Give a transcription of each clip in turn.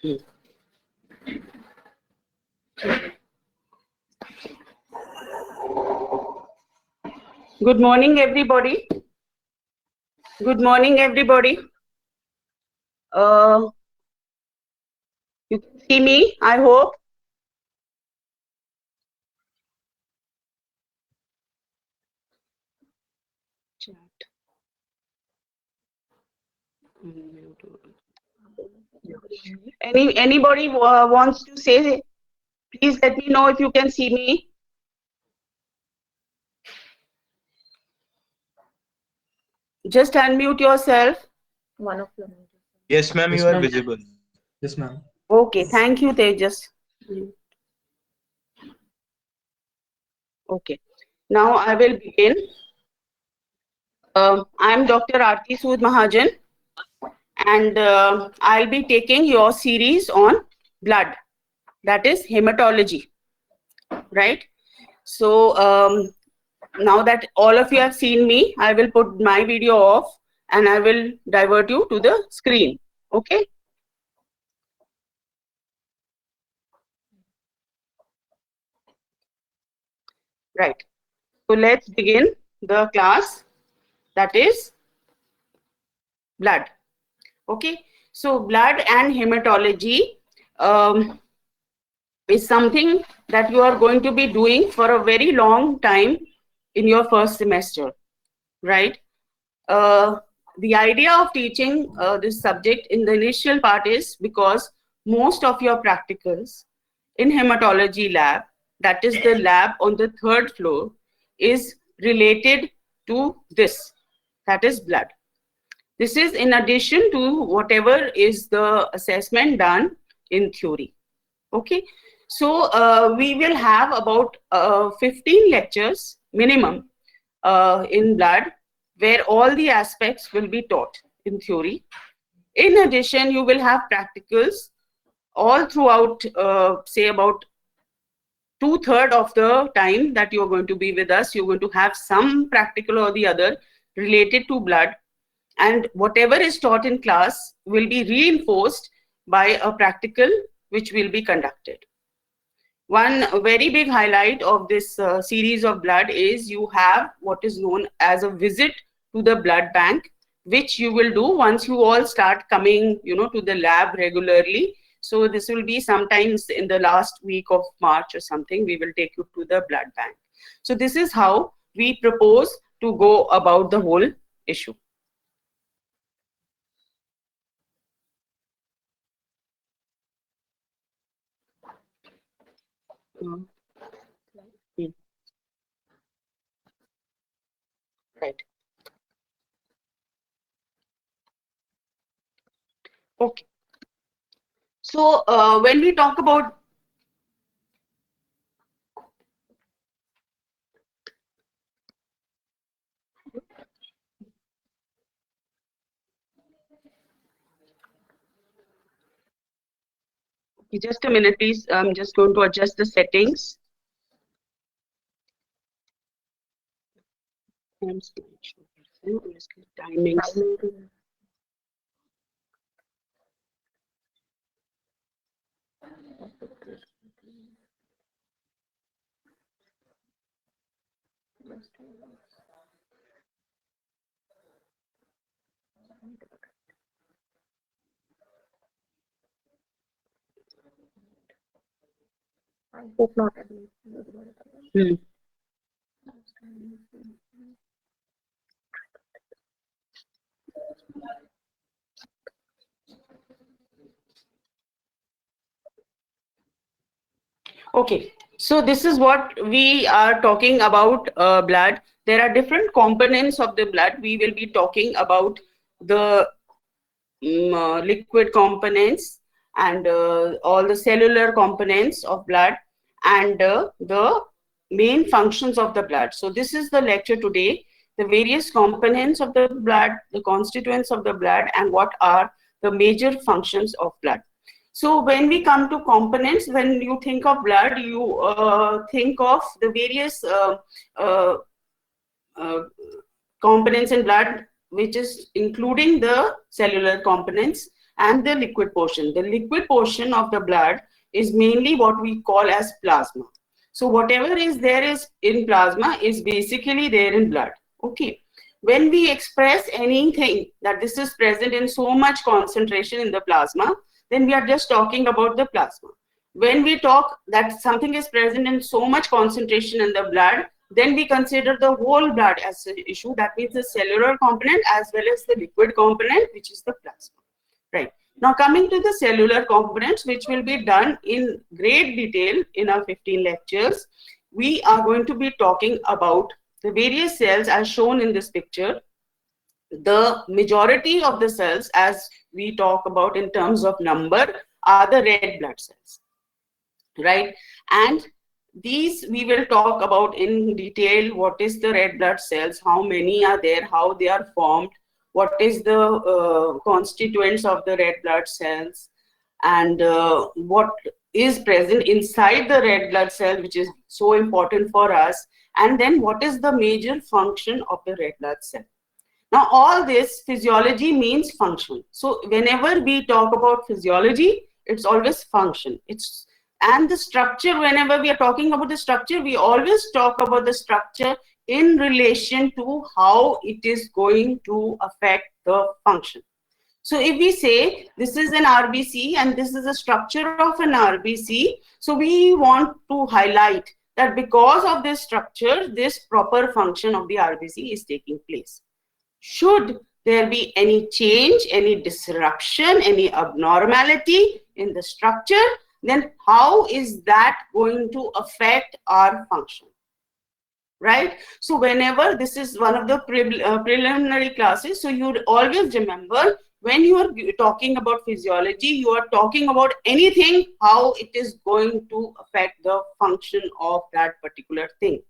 Good morning, everybody. Good morning, everybody. You can see me, I hope. Chat. Anybody wants to say? Please let me know if you can see me. Just unmute yourself. One of them. Yes, ma'am, Yes, you are ma'am. visible. Yes, ma'am. Okay, thank you, Tejas. Okay, now I will begin. I'm Dr. Aarti Sood Mahajan, and I'll be taking your series on blood, that is hematology, right? So now that all of you have seen me, I will put my video off and I will divert you to the screen, okay? Right, so let's begin the class, that is blood. Okay, so blood and hematology is something that you are going to be doing for a very long time in your first semester, right? The idea of teaching this subject in the initial part is because most of your practicals in hematology lab, that is the lab on the 3rd floor, is related to this, that is blood. This is in addition to whatever is the assessment done in theory. Okay, so we will have about 15 lectures minimum in blood, where all the aspects will be taught in theory. In addition, you will have practicals all throughout, say about 2/3 of the time that you're going to be with us. You're going to have some practical or the other related to blood, and whatever is taught in class will be reinforced by a practical which will be conducted. One very big highlight of this series of blood is you have what is known as a visit to the blood bank, which you will do once you all start coming, to the lab regularly. So this will be sometimes in the last week of March or something, we will take you to the blood bank. So this is how we propose to go about the whole issue. Right. Okay. So when we talk about just a minute, please. I'm just going to adjust the settings. Timings. I hope not. Okay, so this is what we are talking about blood. There are different components of the blood. We will be talking about the liquid components and all the cellular components of blood and the main functions of the blood. So this is the lecture today, the various components of the blood, the constituents of the blood, and what are the major functions of blood. So when we come to components, when you think of blood, you think of the various components in blood, which is including the cellular components, and the liquid portion. The liquid portion of the blood is mainly what we call as plasma. So whatever is there is in plasma is basically there in blood. Okay. When we express anything that this is present in so much concentration in the plasma, then we are just talking about the plasma. When we talk that something is present in so much concentration in the blood, then we consider the whole blood as an issue. That means the cellular component as well as the liquid component, which is the plasma. Right. Now coming to the cellular components, which will be done in great detail in our 15 lectures, we are going to be talking about the various cells as shown in this picture. The majority of the cells, as we talk about in terms of number, are the red blood cells, right? And these we will talk about in detail. What is the red blood cells, how many are there, how they are formed, what is the constituents of the red blood cells, and what is present inside the red blood cell, which is so important for us, and then what is the major function of the red blood cell. Now all this physiology means function. So whenever we talk about physiology, it's always function. And the structure, whenever we are talking about the structure, we always talk about the structure in relation to how it is going to affect the function. So if we say this is an RBC and this is a structure of an RBC, so we want to highlight that because of this structure, this proper function of the RBC is taking place. Should there be any change, any disruption, any abnormality in the structure, then how is that going to affect our function? Right? So whenever this is one of the preliminary classes, so you would always remember when you are talking about physiology, you are talking about anything, how it is going to affect the function of that particular thing.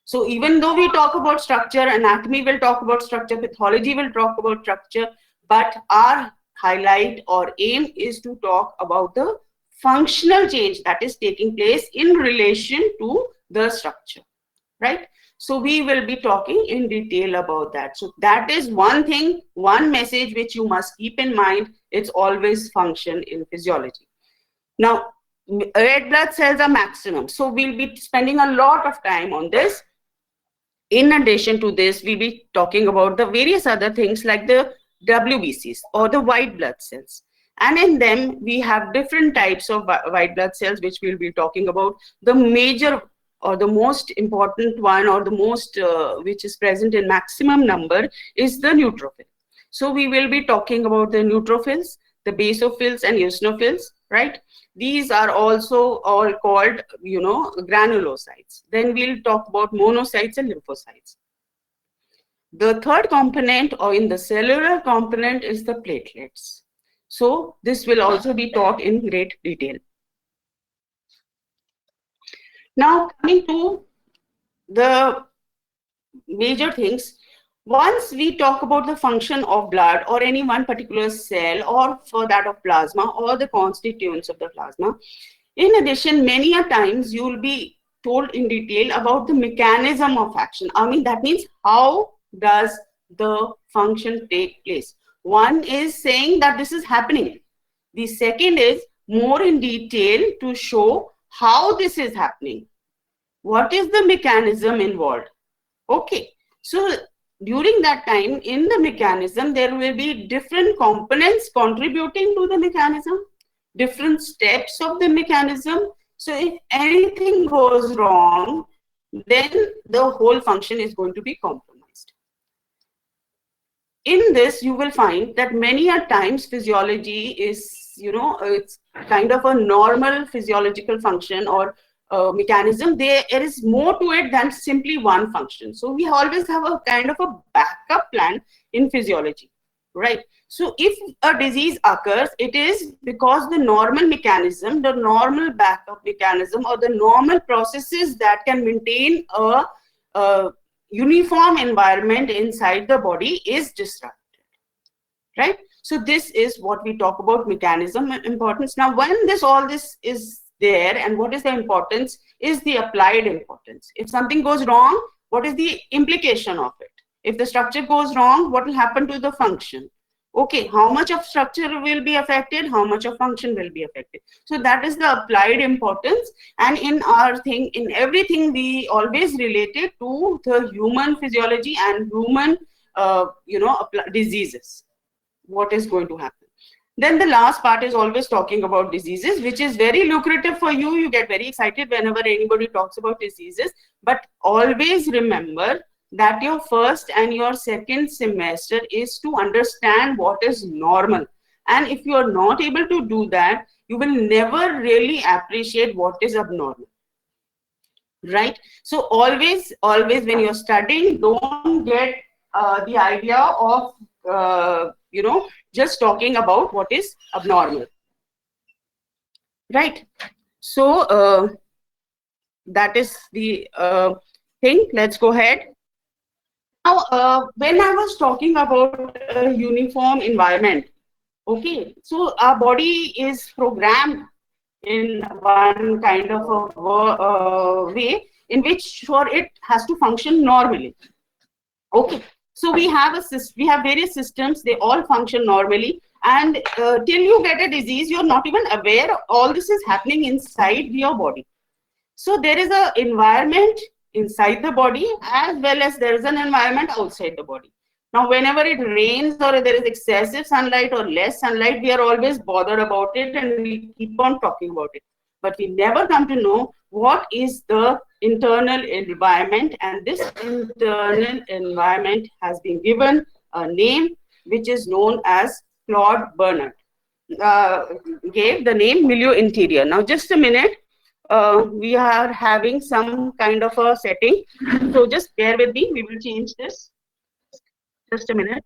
So even though we talk about structure, anatomy will talk about structure, pathology will talk about structure, but our highlight or aim is to talk about the functional change that is taking place in relation to the structure, right? So we will be talking in detail about that. So that is one thing, one message which you must keep in mind. It's always function in physiology. Now, red blood cells are maximum. So we'll be spending a lot of time on this. In addition to this, we'll be talking about the various other things like the WBCs or the white blood cells. And in them, we have different types of white blood cells, which we'll be talking about. The major or the most important one, or the most which is present in maximum number, is the neutrophil. So we will be talking about the neutrophils, the basophils and eosinophils, right? These are also all called, granulocytes. Then we'll talk about monocytes and lymphocytes. The third component, or in the cellular component, is the platelets. So this will also be taught in great detail. Now coming to the major things, once we talk about the function of blood or any one particular cell, or for that of plasma, or the constituents of the plasma, in addition, many a times you will be told in detail about the mechanism of action. I mean, that means how does the function take place. One is saying that this is happening. The second is more in detail to show how this is happening. What is the mechanism involved? Okay, so during that time in the mechanism, there will be different components contributing to the mechanism, different steps of the mechanism. So if anything goes wrong, then the whole function is going to be compromised. In this, you will find that many a times physiology is, it's kind of a normal physiological function or mechanism. There is more to it than simply one function. So we always have a kind of a backup plan in physiology, right? So if a disease occurs, it is because the normal mechanism, the normal backup mechanism, or the normal processes that can maintain a uniform environment inside the body is disrupted, right? So this is what we talk about mechanism importance. Now, when all this is there, and what is the importance is the applied importance. If something goes wrong, what is the implication of it? If the structure goes wrong, what will happen to the function? Okay, how much of structure will be affected, how much of function will be affected. So that is the applied importance. And in our thing, in everything, we always relate it to the human physiology and human, diseases. What is going to happen. Then the last part is always talking about diseases, which is very lucrative for you. You get very excited whenever anybody talks about diseases. But always remember that your first and your second semester is to understand what is normal. And if you are not able to do that, you will never really appreciate what is abnormal. Right? So always when you're studying, don't get the idea of, just talking about what is abnormal. Right? So that is the thing. Let's go ahead. Now, when I was talking about a uniform environment, okay, so our body is programmed in one kind of a way in which for it has to function normally. Okay, so we have various systems. They all function normally, and till you get a disease, you're not even aware all this is happening inside your body. So there is an environment inside the body as well as there is an environment outside the body. Now, whenever it rains or there is excessive sunlight or less sunlight, we are always bothered about it and we keep on talking about it. But we never come to know what is the internal environment, and this internal environment has been given a name which is known as Claude Bernard. Gave the name milieu interior. Now, just a minute. We are having some kind of a setting. So just bear with me. We will change this. Just a minute.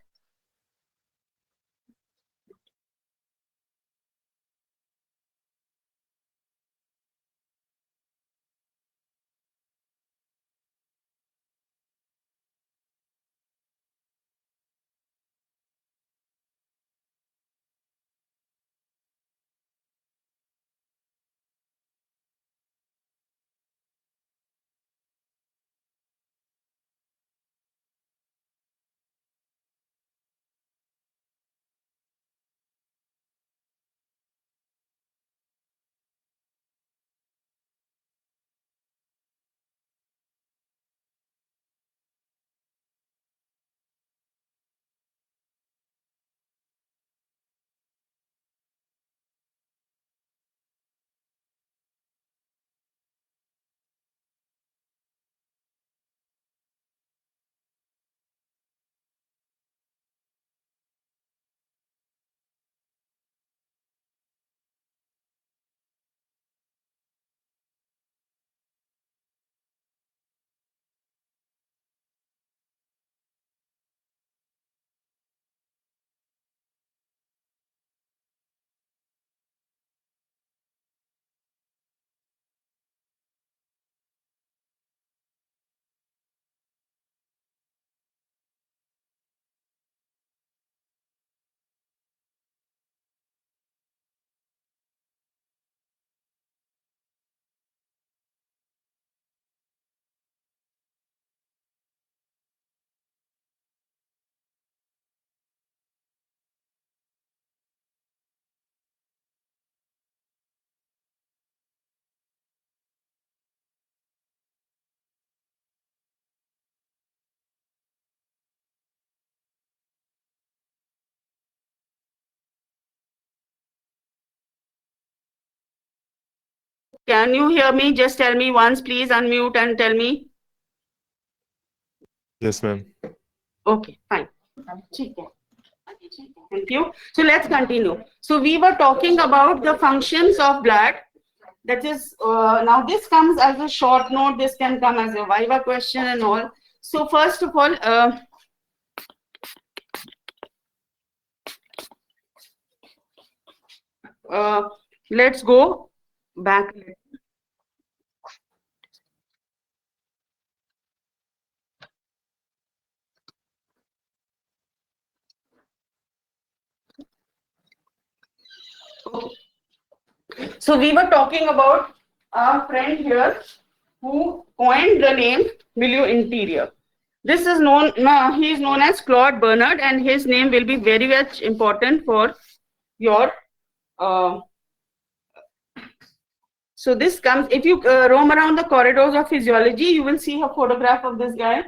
Can you hear me? Just tell me once, please unmute and tell me. Yes, ma'am. Okay, fine. Thank you. So let's continue. So we were talking about the functions of blood. That is, now this comes as a short note. This can come as a viva question and all. So first of all, let's go back. Okay. So we were talking about our friend here who coined the name milieu interior. This is known, he is known as Claude Bernard, and his name will be very much important for your, so this comes, if you roam around the corridors of physiology, you will see a photograph of this guy.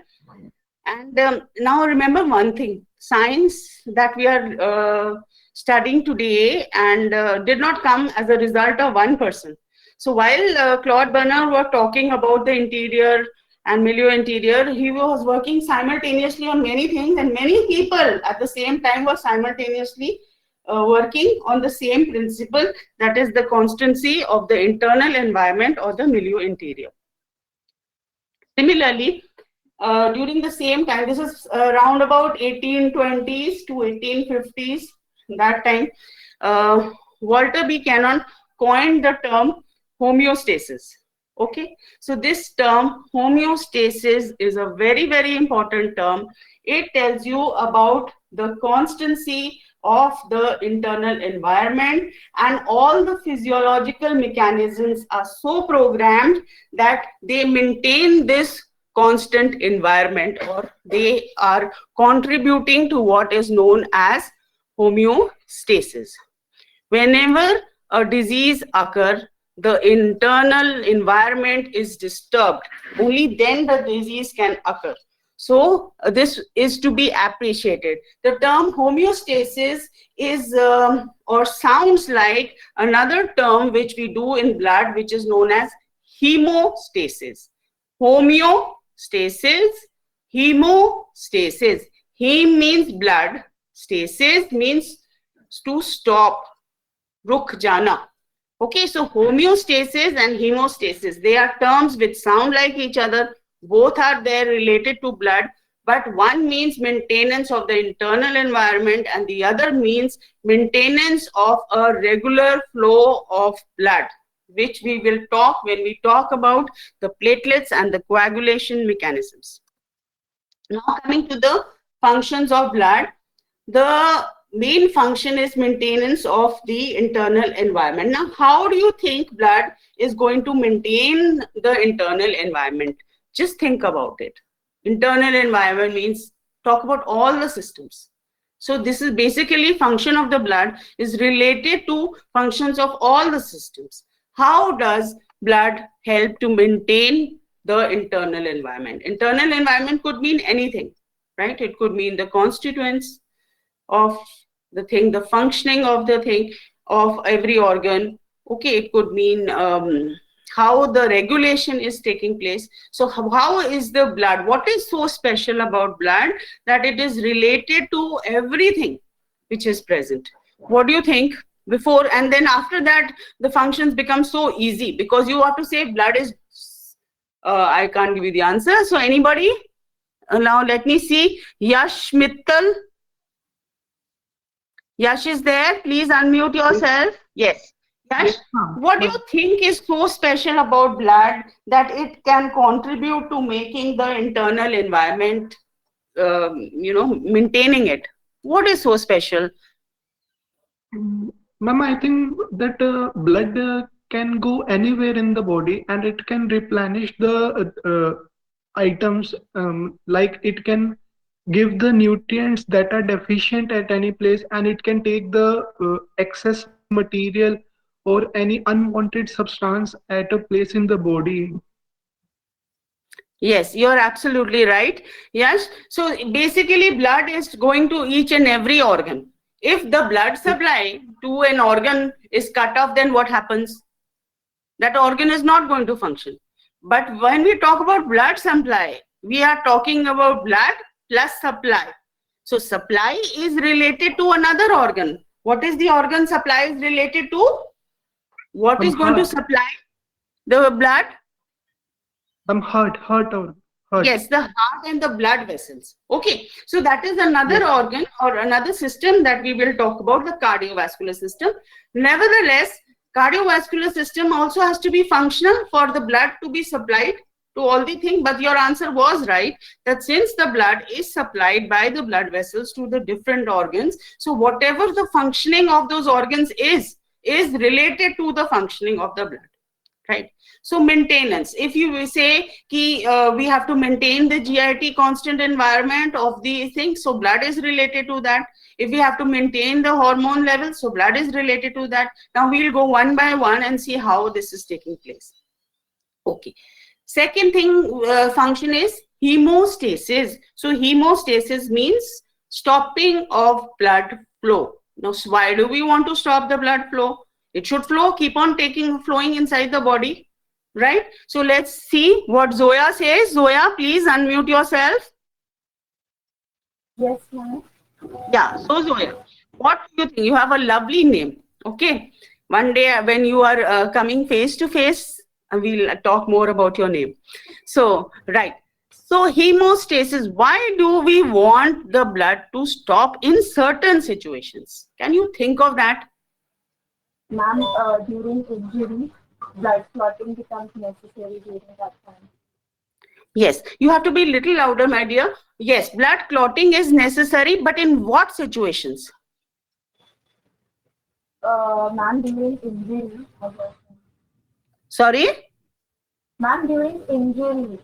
And now remember one thing, science that we are studying today and did not come as a result of one person. So while Claude Bernard was talking about the interior and milieu interior, he was working simultaneously on many things, and many people at the same time were simultaneously working on the same principle, that is the constancy of the internal environment or the milieu interior. Similarly, during the same time, this is around about 1820s to 1850s, that time, Walter B. Cannon coined the term homeostasis. Okay, so this term homeostasis is a very, very important term. It tells you about the constancy of the internal environment, and all the physiological mechanisms are so programmed that they maintain this constant environment, or they are contributing to what is known as homeostasis. Whenever a disease occurs, the internal environment is disturbed, only then the disease can occur. So this is to be appreciated. The term homeostasis is or sounds like another term which we do in blood, which is known as hemostasis. Homeostasis, hemostasis. Hem means blood, stasis means to stop, ruk jana. Okay, so homeostasis and hemostasis, they are terms which sound like each other. Both are there related to blood, but one means maintenance of the internal environment and the other means maintenance of a regular flow of blood, which we will talk when we talk about the platelets and the coagulation mechanisms. Now coming to the functions of blood, the main function is maintenance of the internal environment. Now, how do you think blood is going to maintain the internal environment? Just think about it. Internal environment means talk about all the systems. So this is basically function of the blood is related to functions of all the systems. How does blood help to maintain the internal environment? Internal environment could mean anything, right? It could mean the constituents of the thing, the functioning of the thing, of every organ. Okay, it could mean how the regulation is taking place. So how is the blood? What is so special about blood that it is related to everything which is present? What do you think? Before and then after that, the functions become so easy because you have to say blood is, I can't give you the answer. So anybody? Now let me see. Yash Mittal. Yash is there. Please unmute yourself. Yes. Yash, what do you think is so special about blood that it can contribute to making the internal environment, maintaining it? What is so special? Ma'am, I think that blood can go anywhere in the body and it can replenish the items, like it can give the nutrients that are deficient at any place, and it can take the excess material or any unwanted substance at a place in the body. Yes, you're absolutely right. Yes. So basically blood is going to each and every organ. If the blood supply to an organ is cut off, then what happens? That organ is not going to function. But when we talk about blood supply, we are talking about blood plus supply. So supply is related to another organ. What is the organ supply is related to? What is going to supply the blood? Heart. Yes, the heart and the blood vessels. Okay, so that is another organ or another system that we will talk about, the cardiovascular system. Nevertheless, cardiovascular system also has to be functional for the blood to be supplied to all the things. But your answer was right, that since the blood is supplied by the blood vessels to the different organs, so whatever the functioning of those organs is related to the functioning of the blood, right? So maintenance, if you will say we have to maintain the GIT constant environment of the thing, so blood is related to that. If we have to maintain the hormone level, so blood is related to that. Now we'll go one by one and see how this is taking place. Okay. Second thing, function is hemostasis. So hemostasis means stopping of blood flow. Now, why do we want to stop the blood flow? It should flow, keep on flowing inside the body, right? So let's see what Zoya says. Zoya, please unmute yourself. Yes, ma'am. Yeah, so Zoya, what do you think? You have a lovely name, okay? One day when you are coming face to face, we'll talk more about your name. So, right. So hemostasis, why do we want the blood to stop in certain situations? Can you think of that? Ma'am, during injury, blood clotting becomes necessary during that time. Yes, you have to be a little louder, my dear. Yes, blood clotting is necessary, but in what situations? Ma'am, during injury. Sorry? Ma'am, during injury.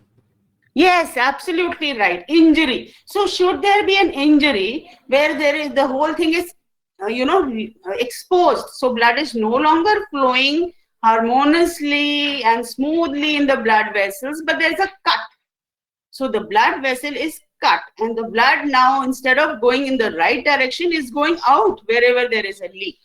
Yes, absolutely right. Injury. So should there be an injury where there is the whole thing is, exposed. So blood is no longer flowing harmoniously and smoothly in the blood vessels, but there is a cut. So the blood vessel is cut and the blood now, instead of going in the right direction, is going out wherever there is a leak.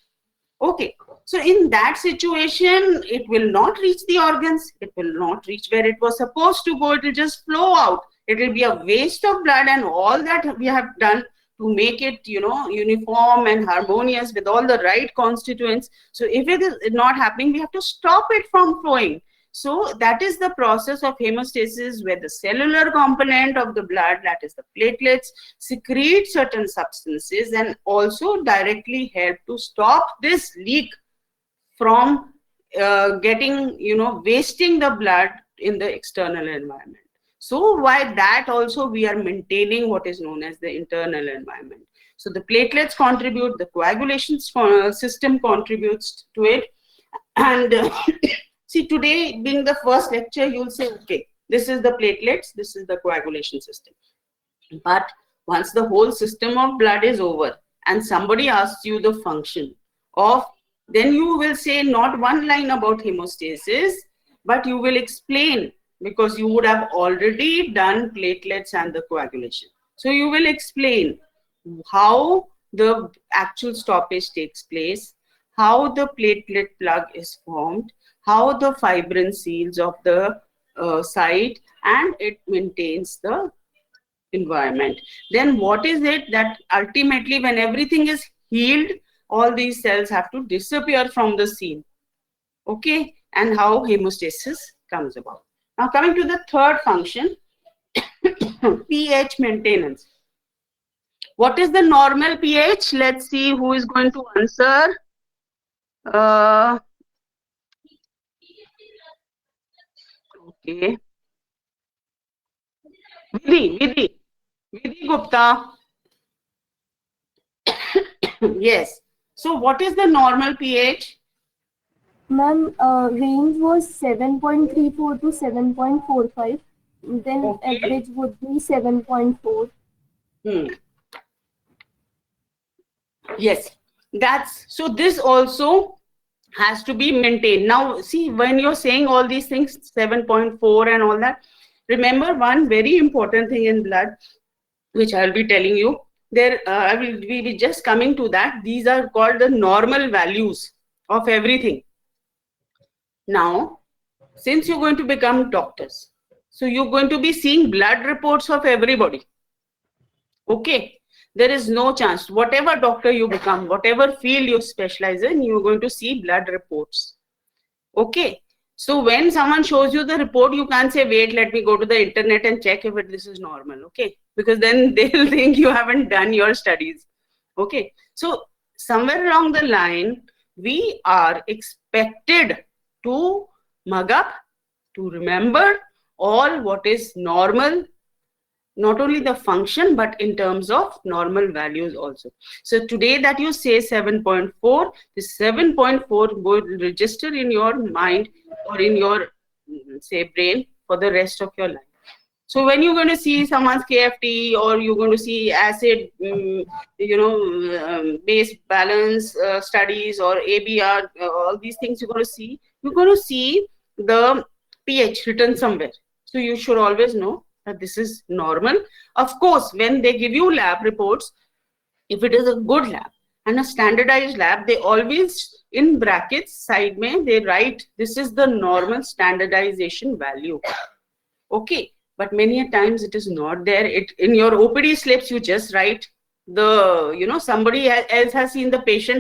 Okay. So in that situation, it will not reach the organs. It will not reach where it was supposed to go. It will just flow out. It will be a waste of blood, and all that we have done to make it, uniform and harmonious with all the right constituents. So if it is not happening, we have to stop it from flowing. So that is the process of hemostasis, where the cellular component of the blood, that is the platelets, secrete certain substances and also directly help to stop this leak from getting, wasting the blood in the external environment. So by that also we are maintaining what is known as the internal environment. So the platelets contribute, the coagulation system contributes to it. And see, today being the first lecture, you'll say, okay, this is the platelets, this is the coagulation system. But once the whole system of blood is over and somebody asks you the function of, then you will say not one line about hemostasis, but you will explain, because you would have already done platelets and the coagulation. So you will explain how the actual stoppage takes place, how the platelet plug is formed, how the fibrin seals of the site, and it maintains the environment. Then what is it that ultimately, when everything is healed, all these cells have to disappear from the scene. Okay, and how hemostasis comes about. Now coming to the third function, pH maintenance. What is the normal pH? Let's see who is going to answer. Okay. Vidhi Gupta. Yes. So what is the normal pH? Ma'am, range was 7.34 to 7.45. Then Okay. average would be 7.4. Yes. That's so. This also has to be maintained. Now, see, when you're saying all these things, 7.4 and all that, remember one very important thing in blood, which I'll be telling you. I will be just coming to that. These are called the normal values of everything. Now, since you're going to become doctors, so you're going to be seeing blood reports of everybody. Okay. There is no chance. Whatever doctor you become, whatever field you specialize in, you're going to see blood reports. Okay. So when someone shows you the report, you can't say, wait, let me go to the internet and check if this is normal. Okay. Because then they'll think you haven't done your studies. Okay. So somewhere along the line, we are expected to mug up, to remember all what is normal not only the function, but in terms of normal values also. So today that you say 7.4, this 7.4 will register in your mind or in your, say, brain for the rest of your life. So when you're going to see someone's KFT, or you're going to see acid, base balance studies, or ABR, all these things you're going to see the pH written somewhere. So you should always know that this is normal. Of course, when they give you lab reports, if it is a good lab and a standardized lab, they always, in brackets side mein, they write this is the normal standardization value. Okay, but many a times it is not there. It in your OPD slips you just write the, somebody else has seen the patient